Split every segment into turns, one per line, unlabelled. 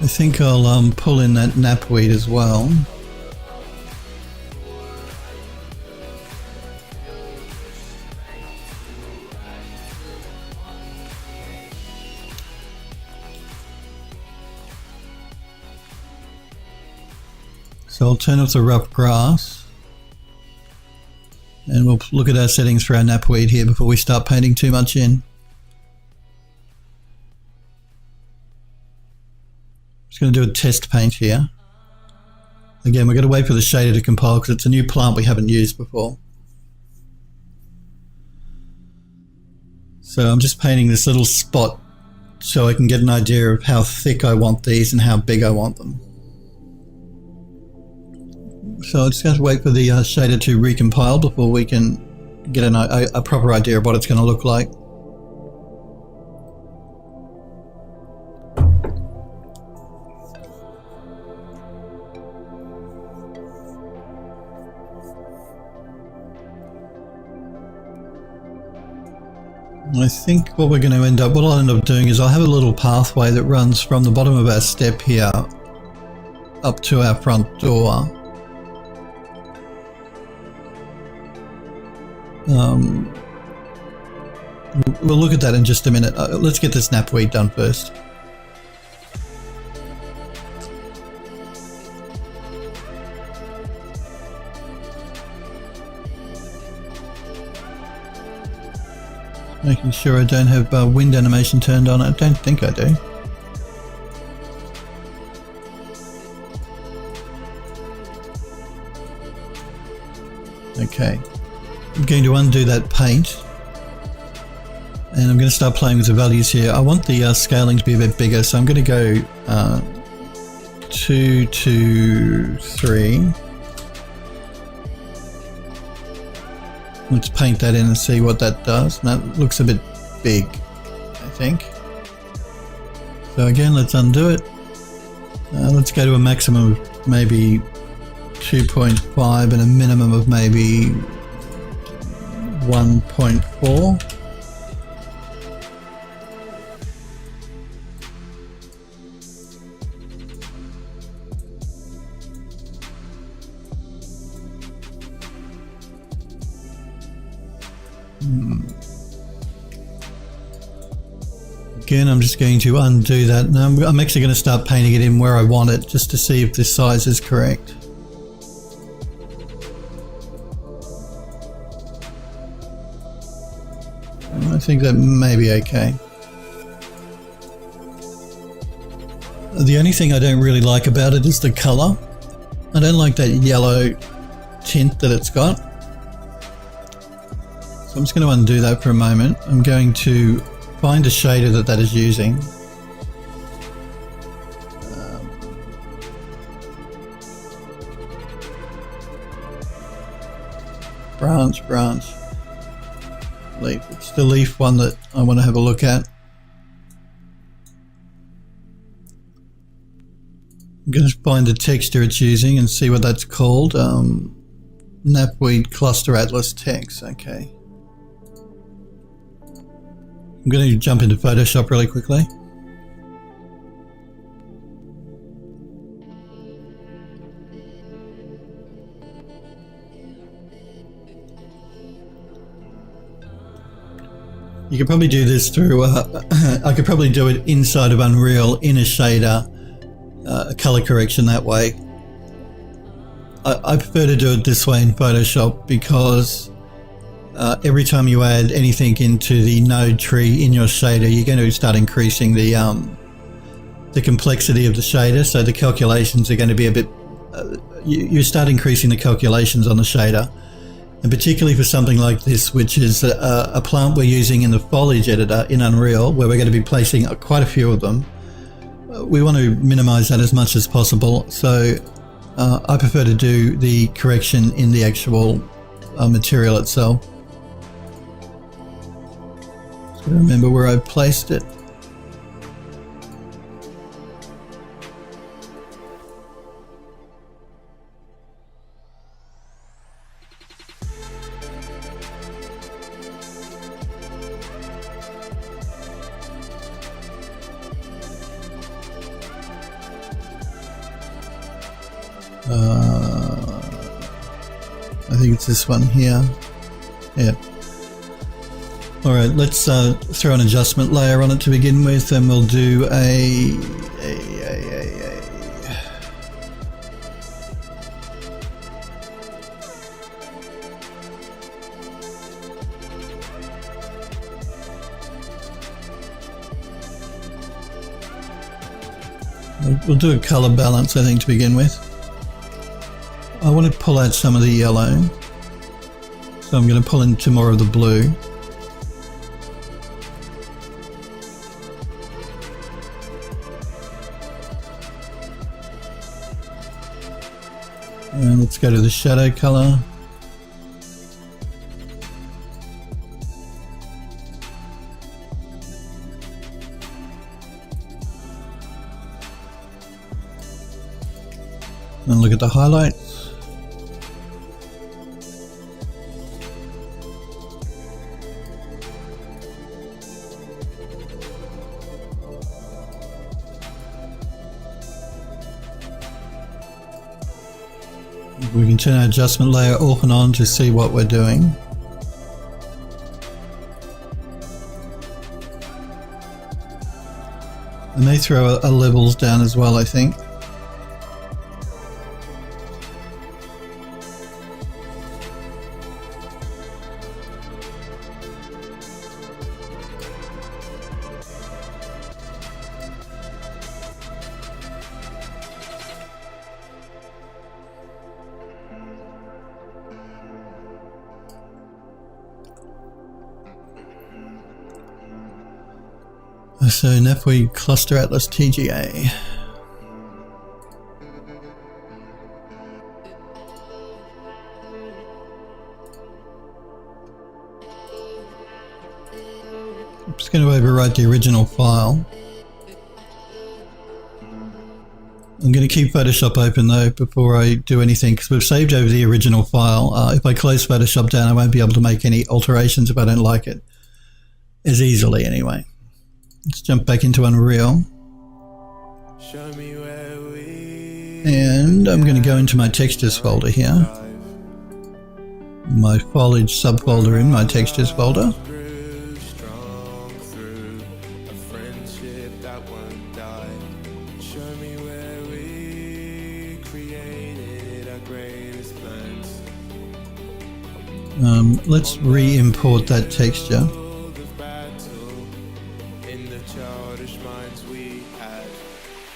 I think I'll pull in that knapweed as well. So I'll turn off the rough grass and we'll look at our settings for our knapweed here before we start painting too much in. Just going to do a test paint here. Again, we're going to wait for the shader to compile because it's a new plant we haven't used before. So I'm just painting this little spot so I can get an idea of how thick I want these and how big I want them. So I just have to wait for the shader to recompile before we can get a proper idea of what it's going to look like. I think what we're going to what I'll end up doing is I'll have a little pathway that runs from the bottom of our step here up to our front door. We'll look at that in just a minute. Let's get this knapweed done first. Making sure I don't have wind animation turned on. I don't think I do. Okay. I'm going to undo that paint and I'm going to start playing with the values here. I want the scaling to be a bit bigger, so I'm going to go 2 to 3. Let's paint that in and see what that does. That looks a bit big, I think. So again, let's undo it. Let's go to a maximum of maybe 2.5 and a minimum of maybe 1.4. Again, I'm just going to undo that. Now I'm actually going to start painting it in where I want it just to see if this size is correct. I think that may be okay. The only thing I don't really like about it is the color. I don't like that yellow tint that it's got. So I'm just going to undo that for a moment. I'm going to find a shader that is using. Branch. Leaf. It's the leaf one that I want to have a look at. I'm going to find the texture it's using and see what that's called. Knapweed Cluster Atlas Text. Okay. I'm going to jump into Photoshop really quickly. You could probably do this through, I could probably do it inside of Unreal in a shader, a color correction that way. I prefer to do it this way in Photoshop because every time you add anything into the node tree in your shader, you're going to start increasing the complexity of the shader. So the calculations are going to be a bit, you start increasing the calculations on the shader. And particularly for something like this, which is a plant we're using in the foliage editor in Unreal, where we're going to be placing quite a few of them, we want to minimize that as much as possible. So I prefer to do the correction in the actual material itself. So remember where I placed it. I think it's this one here. Yeah. Alright, let's throw an adjustment layer on it to begin with, and we'll do we'll do a color balance, I think, to begin with. I want to pull out some of the yellow, so I'm going to pull into more of the blue. And let's go to the shadow color. And look at the highlights. We can turn our adjustment layer off and on to see what we're doing. I may throw our levels down as well, I think. So now if we cluster atlas TGA. I'm just going to overwrite the original file. I'm going to keep Photoshop open though before I do anything, because we've saved over the original file. If I close Photoshop down, I won't be able to make any alterations if I don't like it as easily anyway. Let's jump back into Unreal. And I'm going to go into my textures folder here. My foliage subfolder in my textures folder. Let's re-import that texture.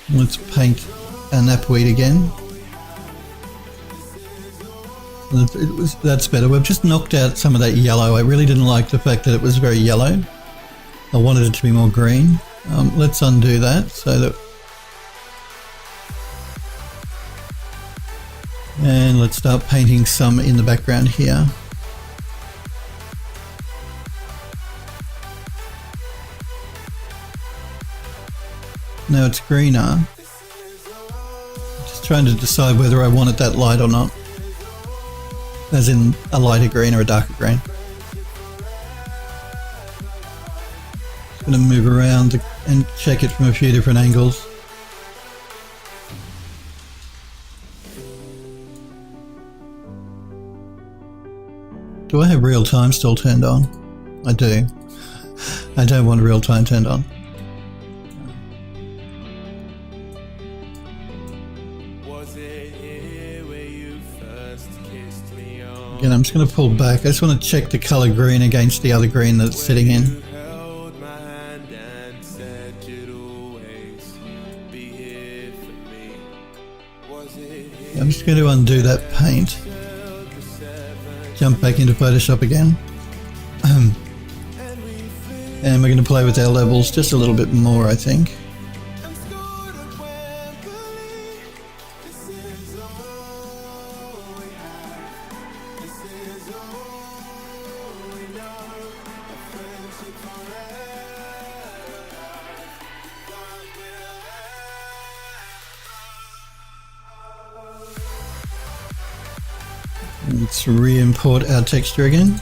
Let's paint an ARON again. That's better. We've just knocked out some of that yellow. I really didn't like the fact that it was very yellow. I wanted it to be more green. Let's undo that so that... And let's start painting some in the background here. Now it's greener. Just trying to decide whether I want it that light or not. As in a lighter green or a darker green. Just going to move around and check it from a few different angles. Do I have real time still turned on? I do. I don't want real time turned on. Again, I'm just going to pull back. I just want to check the color green against the other green that it's sitting in. I'm just going to undo that paint. Jump back into Photoshop again. And we're going to play with our levels just a little bit more, I think. Let's re-import our texture again.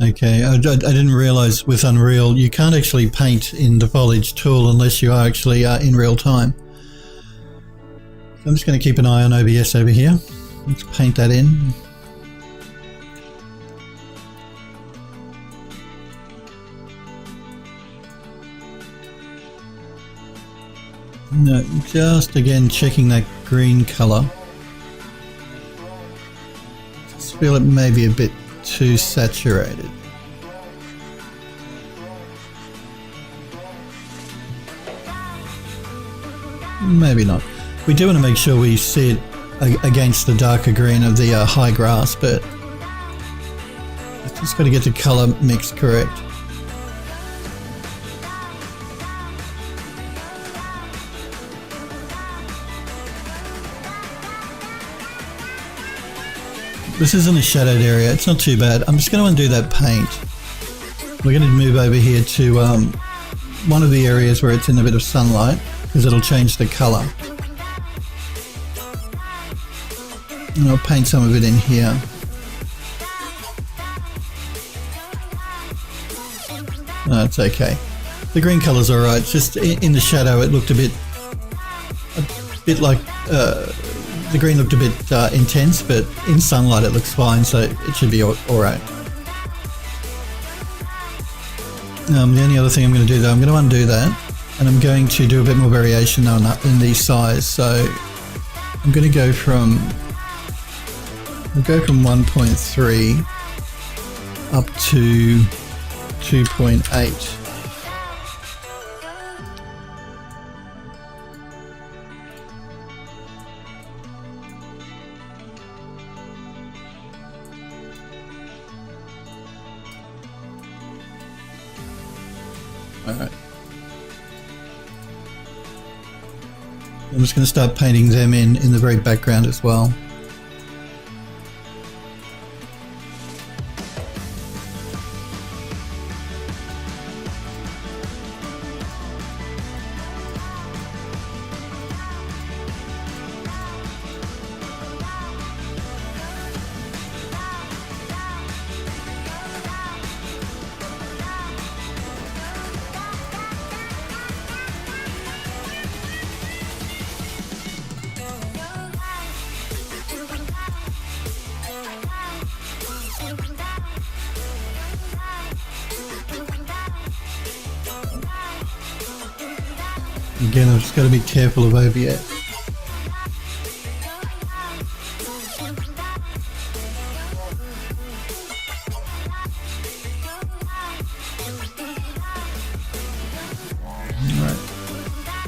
Okay, I didn't realize with Unreal you can't actually paint in the foliage tool unless you are actually in real time. So I'm just going to keep an eye on OBS over here. Let's paint that in. No, just again checking that green color. Just feel it may be a bit too saturated. Maybe not. We do want to make sure we see it against the darker green of the high grass, but just got to get the color mix correct. This isn't a shadowed area, it's not too bad. I'm just going to undo that paint. We're going to move over here to one of the areas where it's in a bit of sunlight, because it'll change the colour. And I'll paint some of it in here. No, it's okay. The green colour's alright, just in the shadow it looked a bit like... the green looked a bit intense, but in sunlight it looks fine, so it should be alright. The only other thing I'm going to do though, I'm going to undo that, and I'm going to do a bit more variation now in the size. So I'm going to go from 1.3 up to 2.8. Alright. I'm just going to start painting them in the very background as well. Again, I've just got to be careful of OBS. Alright.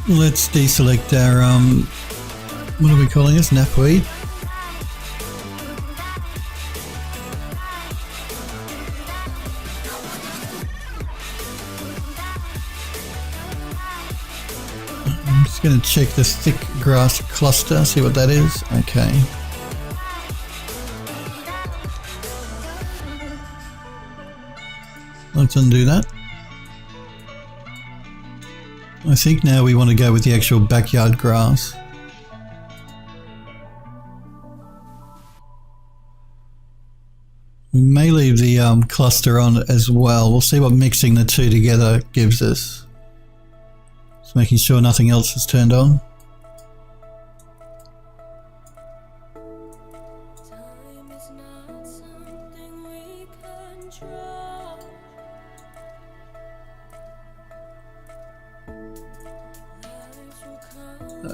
Let's deselect our, what are we calling this? Knapweed? Going to check the thick grass cluster, see what that is. Okay. Let's undo that. I think now we want to go with the actual backyard grass. We may leave the cluster on as well. We'll see what mixing the two together gives us. Just making sure nothing else is turned on.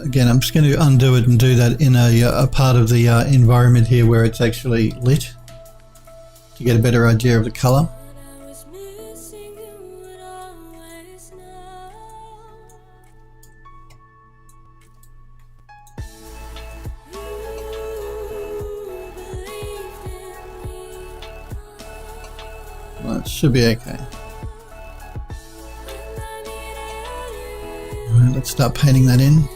Again, I'm just going to undo it and do that in a part of the environment here where it's actually lit to get a better idea of the colour. Well, it should be okay. Alright, let's start painting that in.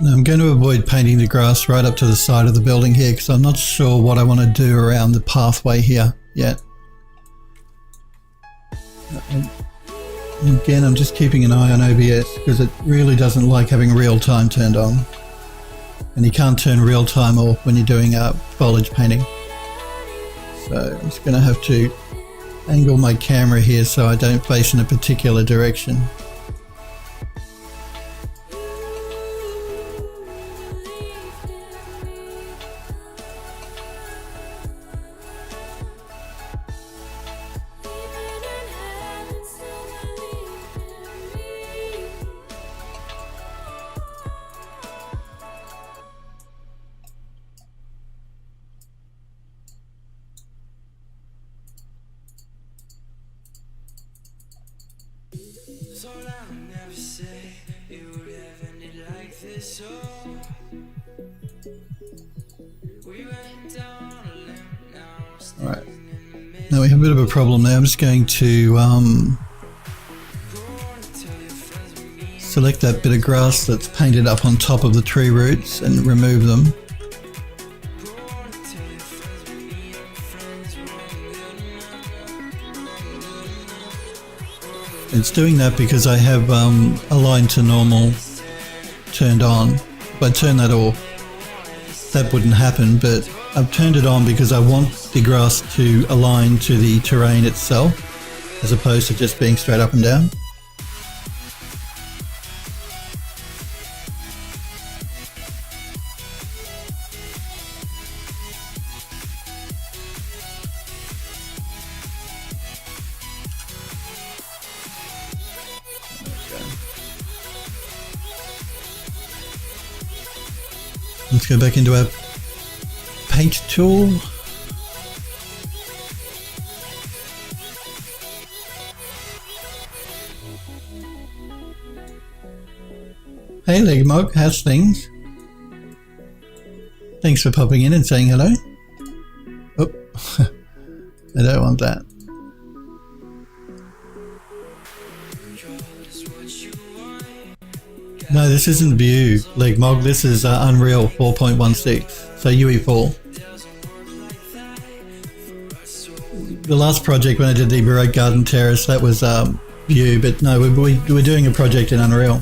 Now I'm going to avoid painting the grass right up to the side of the building here because I'm not sure what I want to do around the pathway here yet. Again, I'm just keeping an eye on OBS because it really doesn't like having real time turned on. And you can't turn real time off when you're doing foliage painting. So I'm just going to have to angle my camera here so I don't face in a particular direction. Alright, now we have a bit of a problem there. I'm just going to select that bit of grass that's painted up on top of the tree roots and remove them. It's doing that because I have align to normal turned on. If I turn that off, that wouldn't happen, but I've turned it on because I want the grass to align to the terrain itself as opposed to just being straight up and down. Let's go back into our paint tool. Hey Legmog, how's things? Thanks for popping in and saying hello. Oh, I don't want that. No, this isn't Vue, Legmog. This is Unreal 4.16, so UE4. The last project when I did the Baroque Garden Terrace, that was Vue, but no, we're doing a project in Unreal.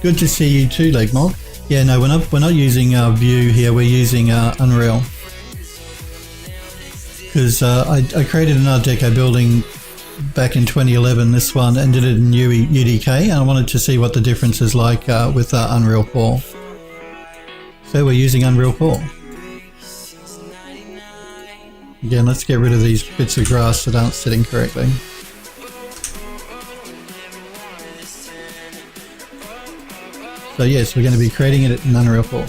Good to see you too, Legmog. Yeah, no, we're not using Vue here. We're using Unreal because I created an Art Deco building back in 2011, this one, and did it in UDK, and I wanted to see what the difference is like with Unreal 4. So we're using Unreal 4. Again, let's get rid of these bits of grass that aren't sitting correctly. So yes, we're going to be creating it in Unreal 4.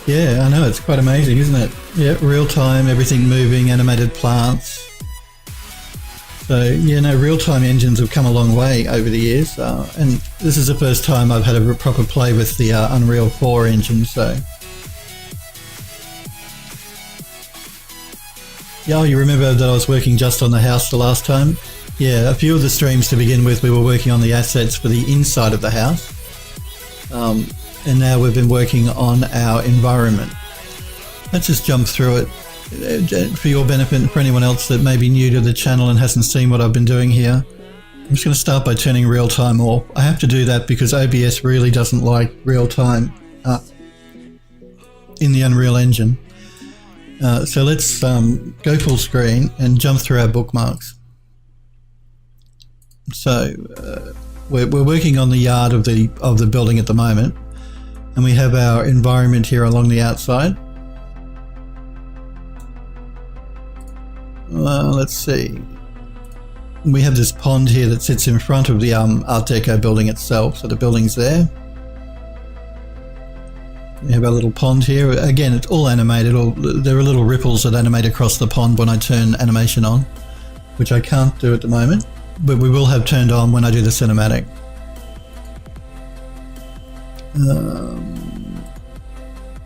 Yeah, I know, it's quite amazing, isn't it? Yeah, real time, everything moving, animated plants. So yeah, no, real-time engines have come a long way over the years, and this is the first time I've had a proper play with the Unreal 4 engine, so. Yeah, oh, you remember that I was working just on the house the last time? Yeah, a few of the streams to begin with, we were working on the assets for the inside of the house. And now we've been working on our environment. Let's just jump through it for your benefit and for anyone else that may be new to the channel and hasn't seen what I've been doing here. I'm just going to start by turning real time off. I have to do that because OBS really doesn't like real time in the Unreal Engine. So let's go full screen and jump through our bookmarks. So we're working on the yard of the building at the moment, and we have our environment here along the outside. Let's see. We have this pond here that sits in front of the Art Deco building itself, so the building's there. We have our little pond here. Again, it's all animated. There are little ripples that animate across the pond when I turn animation on, which I can't do at the moment, but we will have turned on when I do the cinematic.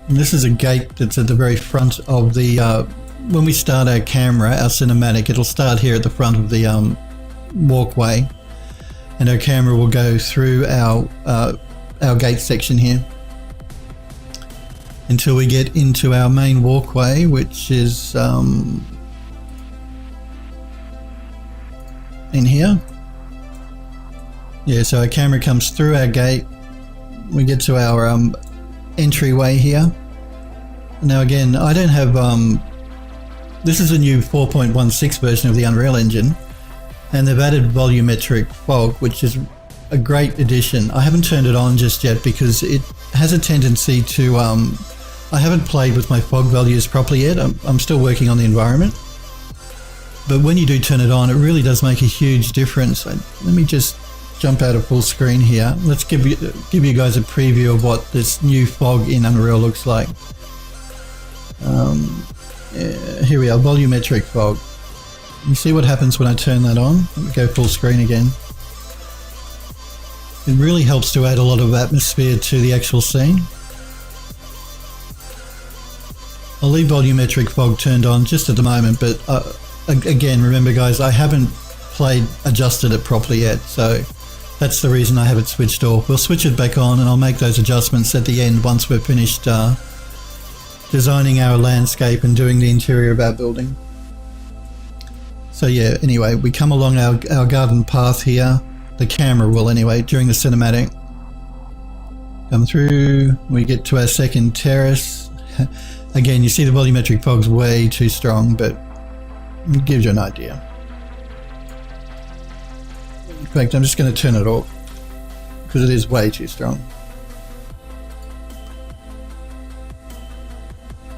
This is a gate that's at the very front of the when we start our camera, our cinematic, it'll start here at the front of the walkway, and our camera will go through our gate section here until we get into our main walkway, which is in here. Yeah, so our camera comes through our gate. We get to our entryway here. Now again, I don't have this is a new 4.16 version of the Unreal Engine, and they've added volumetric fog, which is a great addition. I haven't turned it on just yet because it has a tendency to I haven't played with my fog values properly yet. I'm still working on the environment. But when you do turn it on, it really does make a huge difference. Let me just jump out of full screen here. Let's give you guys a preview of what this new fog in Unreal looks like. Here we are, volumetric fog. You see what happens when I turn that on? Let me go full screen again. It really helps to add a lot of atmosphere to the actual scene. I'll leave volumetric fog turned on just at the moment, but again, remember guys, I haven't adjusted it properly yet, so that's the reason I have it switched off. We'll switch it back on and I'll make those adjustments at the end once we're finished designing our landscape and doing the interior of our building. So yeah, anyway, we come along our garden path here. The camera will anyway, during the cinematic. Come through, we get to our second terrace. Again, you see the volumetric fog's way too strong, but it gives you an idea. In fact, I'm just going to turn it off because it is way too strong.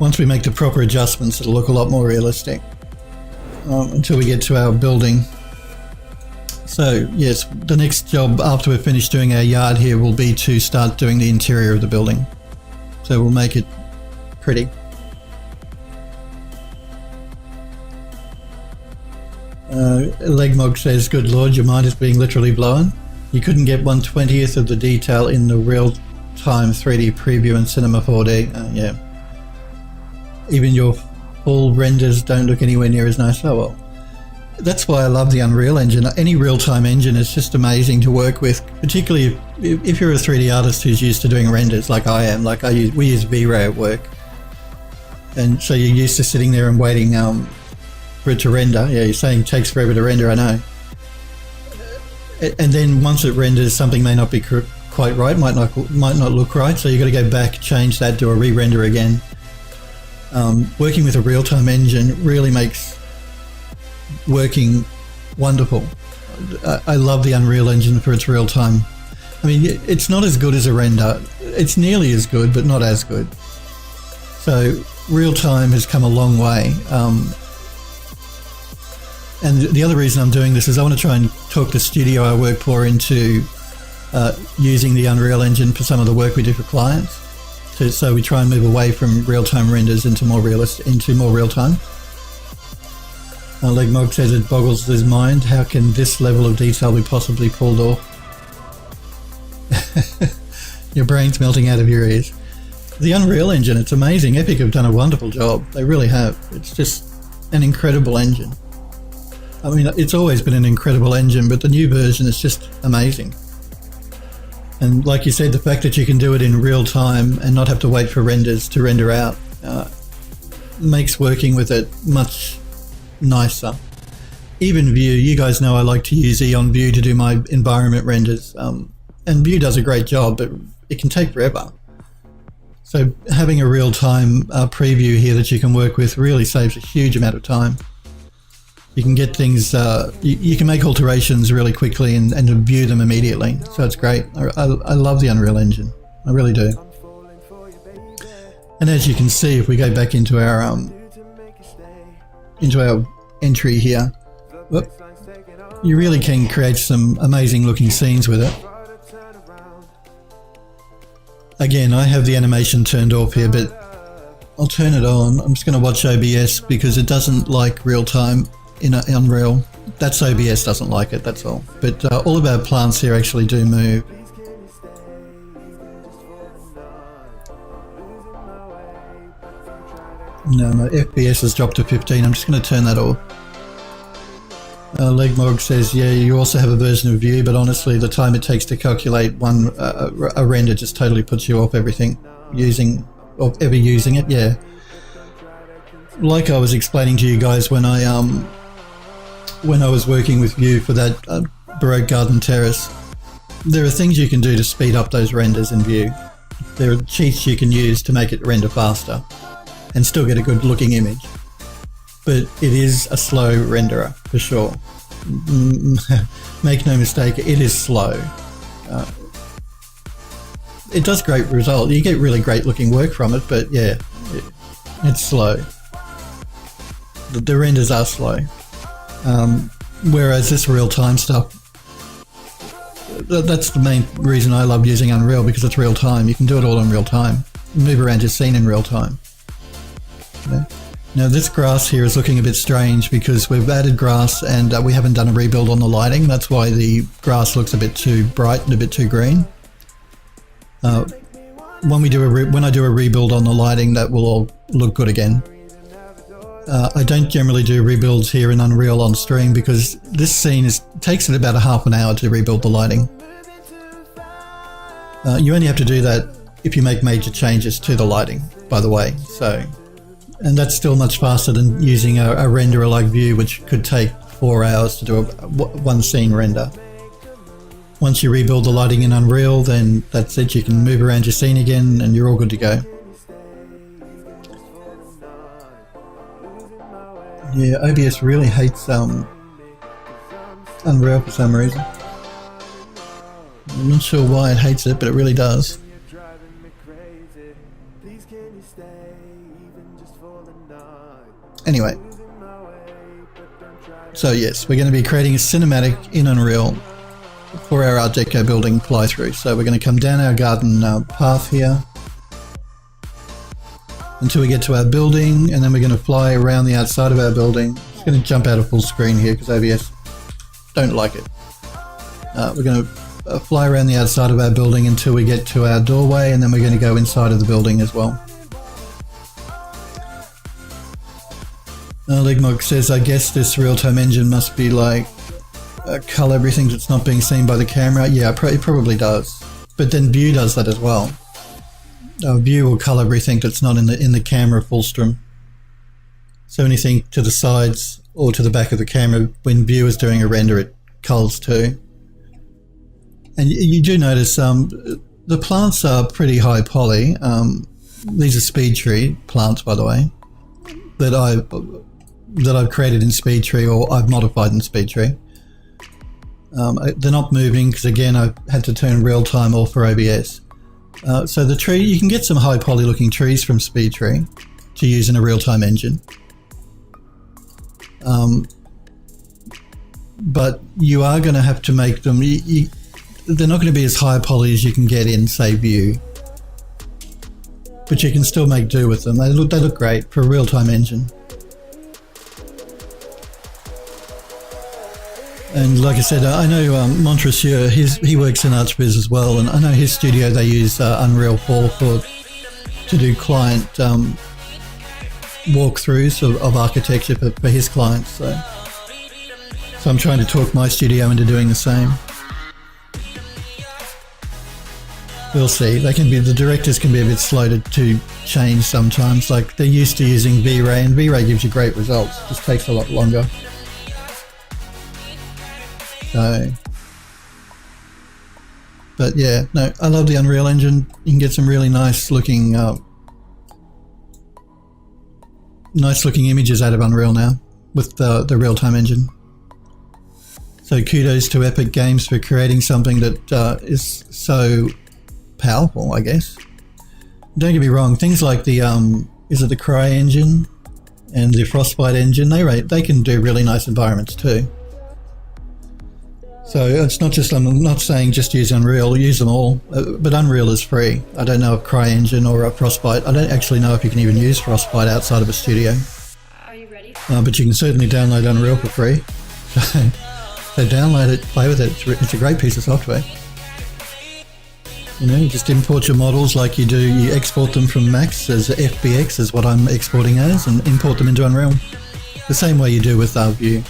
Once we make the proper adjustments, it'll look a lot more realistic until we get to our building. So yes, the next job after we're finished doing our yard here will be to start doing the interior of the building. So we'll make it pretty. Legmog says, good lord, your mind is being literally blown. You couldn't get 1/20th of the detail in the real-time 3D preview in Cinema 4D. Yeah. Even your full renders don't look anywhere near as nice. Oh well. That's why I love the Unreal Engine. Any real-time engine is just amazing to work with, particularly if you're a 3D artist who's used to doing renders like I am. Like we use V-Ray at work. And so you're used to sitting there and waiting for it to render. Yeah, you're saying it takes forever to render, I know. And then once it renders, something may not be quite right, might not look right, so you've got to go back, change that, do a re-render again. Working with a real-time engine really makes working wonderful. I love the Unreal Engine for its real-time. I mean, it's not as good as a render. It's nearly as good, but not as good. So real-time has come a long way. And the other reason I'm doing this is I want to try and talk the studio I work for into using the Unreal Engine for some of the work we do for clients. So we try and move away from real-time renders into more real-time. Legmog says it boggles his mind. How can this level of detail be possibly pulled off? Your brain's melting out of your ears. The Unreal Engine, it's amazing. Epic have done a wonderful job. They really have. It's just an incredible engine. I mean, it's always been an incredible engine, but the new version is just amazing. And like you said, the fact that you can do it in real time and not have to wait for renders to render out makes working with it much nicer. Even View, you guys know I like to use Eon View to do my environment renders, and View does a great job, but it can take forever. So having a real-time preview here that you can work with really saves a huge amount of time. You can get things, you can make alterations really quickly and view them immediately. So it's great. I love the Unreal Engine. I really do. And as you can see, if we go back into our entry here, whoop, you really can create some amazing looking scenes with it. Again, I have the animation turned off here, but I'll turn it on. I'm just going to watch OBS because it doesn't like real time in Unreal. That's OBS doesn't like it, that's all. But all of our plants here actually do move. No, my FPS has dropped to 15. I'm just going to turn that off. Legmog says, yeah, you also have a version of Vue, but honestly, the time it takes to calculate a render just totally puts you off ever using it. Yeah. Like I was explaining to you guys when I was working with Vue for that Baroque Garden Terrace, there are things you can do to speed up those renders in Vue. There are cheats you can use to make it render faster and still get a good looking image. But it is a slow renderer for sure. Make no mistake, it is slow. It does great result. You get really great looking work from it, but yeah, it's slow. The renders are slow. Whereas this real-time stuff, that's the main reason I love using Unreal, because it's real-time. You can do it all in real-time. Move around your scene in real-time. Yeah. Now this grass here is looking a bit strange because we've added grass and we haven't done a rebuild on the lighting. That's why the grass looks a bit too bright and a bit too green. When I do a rebuild on the lighting, that will all look good again. I don't generally do rebuilds here in Unreal on stream because this scene takes it about a half an hour to rebuild the lighting. You only have to do that if you make major changes to the lighting, by the way. And that's still much faster than using a renderer like Vue, which could take 4 hours to do one scene render. Once you rebuild the lighting in Unreal, then that's it. You can move around your scene again and you're all good to go. Yeah, OBS really hates Unreal for some reason. I'm not sure why it hates it, but it really does. Anyway, so yes, we're going to be creating a cinematic in Unreal for our Art Deco building fly through. So we're going to come down our garden path here until we get to our building, and then we're going to fly around the outside of our building. It's going to jump out of full screen here because OBS don't like it. We're going to fly around the outside of our building until we get to our doorway, and then we're going to go inside of the building as well. Ligmog says, I guess this real-time engine must be like cull everything that's not being seen by the camera. Yeah, it probably does. But then Vue does that as well. Vue will cull everything that's not in the camera full stream. So anything to the sides or to the back of the camera, when Vue is doing a render, it culls too. And you do notice the plants are pretty high poly. These are speed tree plants, by the way, that I've created in SpeedTree, or I've modified in SpeedTree. They're not moving because, again, I had to turn real time off for OBS. So the tree, you can get some high poly looking trees from SpeedTree to use in a real time engine. But you are going to have to make them, they're not going to be as high poly as you can get in, say, Vue. But you can still make do with them. They look great for a real time engine. And like I said, I know Montressier, he works in ARH.W.G as well, and I know his studio, they use Unreal 4 to do client walkthroughs of architecture for his clients. So I'm trying to talk my studio into doing the same. We'll see. The directors can be a bit slow to change sometimes. Like, they're used to using V-Ray, and V-Ray gives you great results. It just takes a lot longer. So, but yeah, no, I love the Unreal Engine. You can get some really nice looking images out of Unreal now with the real-time engine. So kudos to Epic Games for creating something that is so powerful, I guess. Don't get me wrong, things like the is it the Cry engine and the Frostbite engine, they can do really nice environments too. So it's not just, I'm not saying just use Unreal, use them all, but Unreal is free. I don't know if Cry engine or a Frostbite, I don't actually know if you can even use Frostbite outside of a studio.
Are you ready?
But you can certainly download Unreal for free. So download it, play with it, it's a great piece of software. You know, you just import your models like you do, you export them from Max as FBX is what I'm exporting as, and import them into Unreal. The same way you do with Vue.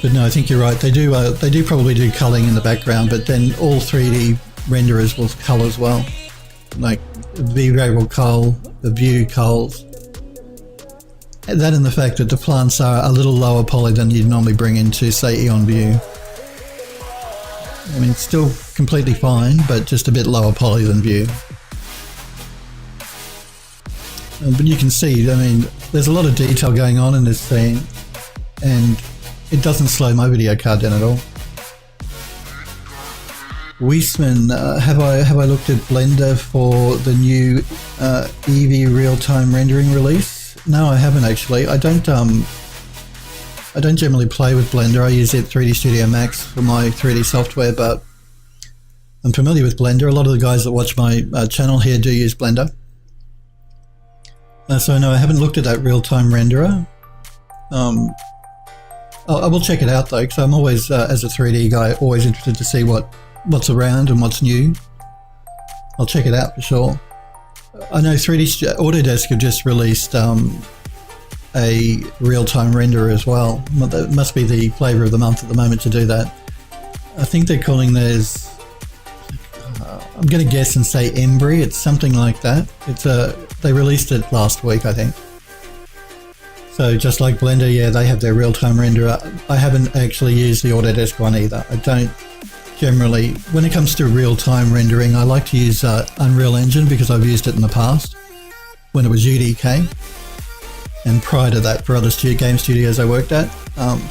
But no, I think you're right. They do probably do culling in the background, but then all 3D renderers will cull as well. Like V-Ray will cull, the View culls. That and the fact that the plants are a little lower poly than you'd normally bring into, say, Eon View. I mean, still completely fine, but just a bit lower poly than View. But you can see, I mean, there's a lot of detail going on in this scene, and it doesn't slow my video card down at all. Wizdom, have I looked at Blender for the new Eevee real-time rendering release? No, I haven't actually. I don't generally play with Blender. I use it 3D Studio Max for my 3D software, but I'm familiar with Blender. A lot of the guys that watch my channel here do use Blender. So no, I haven't looked at that real-time renderer. I will check it out though, because I'm always, as a 3D guy, always interested to see what's around and what's new. I'll check it out for sure. I know Autodesk have just released a real-time renderer as well. That must be the flavour of the month at the moment to do that. I think they're calling theirs, I'm going to guess and say Embry. It's something like that. They released it last week, I think. So just like Blender, yeah, they have their real-time renderer. I haven't actually used the Autodesk one either. I don't generally, when it comes to real-time rendering, I like to use Unreal Engine because I've used it in the past when it was UDK, and prior to that for other game studios I worked at.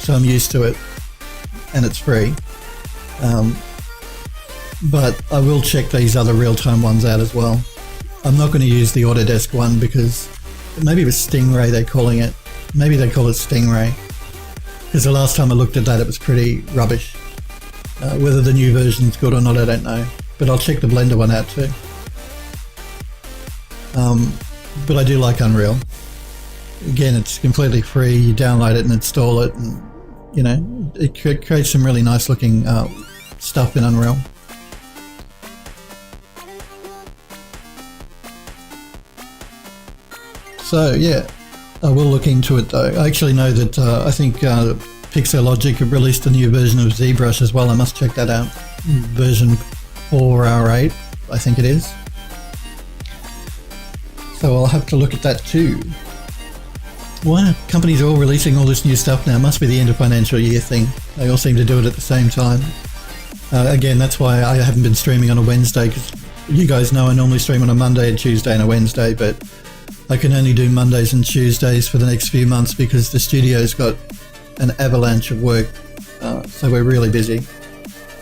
So I'm used to it, and it's free. But I will check these other real-time ones out as well. I'm not going to use the Autodesk one because maybe it was Stingray they're calling it. Maybe they call it Stingray, because the last time I looked at that it was pretty rubbish. Whether the new version's good or not, I don't know. But I'll check the Blender one out too. But I do like Unreal. Again, it's completely free. You download it and install it, and you know, it creates some really nice looking stuff in Unreal. So yeah, I will look into it though. I actually know that I think Pixelogic have released a new version of ZBrush as well. I must check that out. Version 4R8, I think it is. So I'll have to look at that too. Why are companies all releasing all this new stuff now? It must be the end of financial year thing. They all seem to do it at the same time. Again, that's why I haven't been streaming on a Wednesday, because you guys know I normally stream on a Monday, a Tuesday and a Wednesday, but I can only do Mondays and Tuesdays for the next few months because the studio's got an avalanche of work, so we're really busy.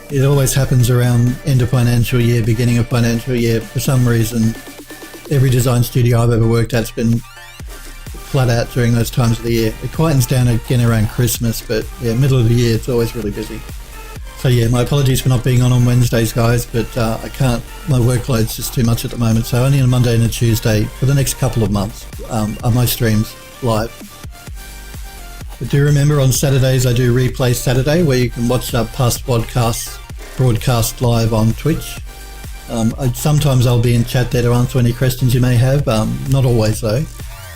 It always happens around end of financial year, beginning of financial year. For some reason, every design studio I've ever worked at's been flat out during those times of the year. It quietens down again around Christmas, but yeah, middle of the year it's always really busy. So yeah, my apologies for not being on Wednesdays, guys, but I can't, my workload's just too much at the moment, so only on a Monday and a Tuesday for the next couple of months are my streams live. But do remember, on Saturdays I do Replay Saturday, where you can watch past podcasts broadcast live on Twitch. Sometimes I'll be in chat there to answer any questions you may have, not always though,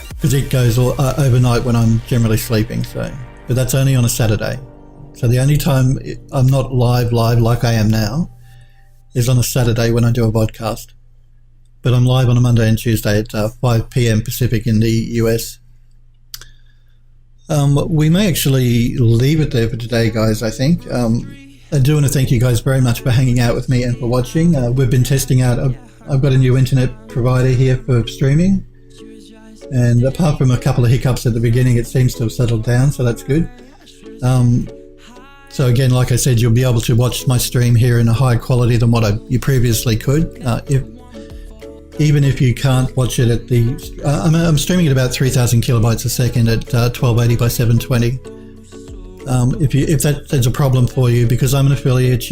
because it goes overnight when I'm generally sleeping, so, but that's only on a Saturday. So the only time I'm not live like I am now is on a Saturday when I do a podcast. But I'm live on a Monday and Tuesday at 5 p.m. Pacific in the US. We may actually leave it there for today, guys, I think. I do want to thank you guys very much for hanging out with me and for watching. We've been testing out, I've got a new internet provider here for streaming. And apart from a couple of hiccups at the beginning, it seems to have settled down, so that's good. So again, like I said, you'll be able to watch my stream here in a higher quality than what you previously could. Even if you can't watch it at the... I'm streaming at about 3,000 kilobytes a second at 1280 by 720. If that's a problem for you, because I'm an affiliate,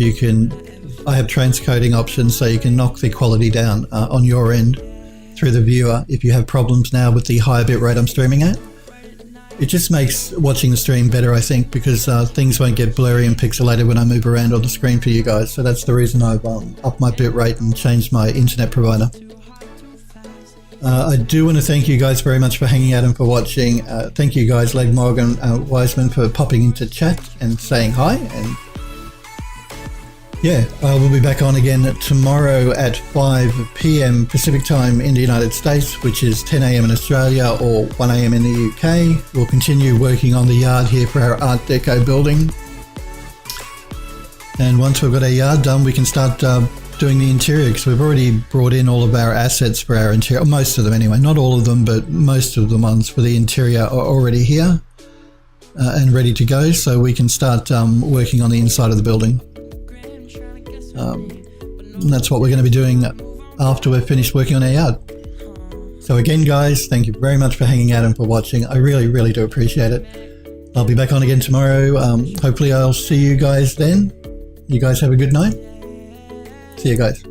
I have transcoding options, so you can knock the quality down on your end through the viewer if you have problems now with the higher bitrate I'm streaming at. It just makes watching the stream better, I think, because things won't get blurry and pixelated when I move around on the screen for you guys. So that's the reason I've upped my bitrate and changed my internet provider. I do want to thank you guys very much for hanging out and for watching. Thank you guys, Legmog and Wiseman, for popping into chat and saying hi. And yeah, we'll be back on again tomorrow at 5 p.m. Pacific time in the United States, which is 10 a.m. in Australia or 1 a.m. in the UK. We'll continue working on the yard here for our Art Deco building. And once we've got our yard done, we can start doing the interior, because we've already brought in all of our assets for our interior, most of them anyway, not all of them, but most of the ones for the interior are already here and ready to go, so we can start working on the inside of the building. And that's what we're going to be doing after we've finished working on our yard. So again, guys, thank you very much for hanging out and for watching. I really, really do appreciate it. I'll be back on again tomorrow. Hopefully I'll see you guys then. You guys have a good night. See you guys.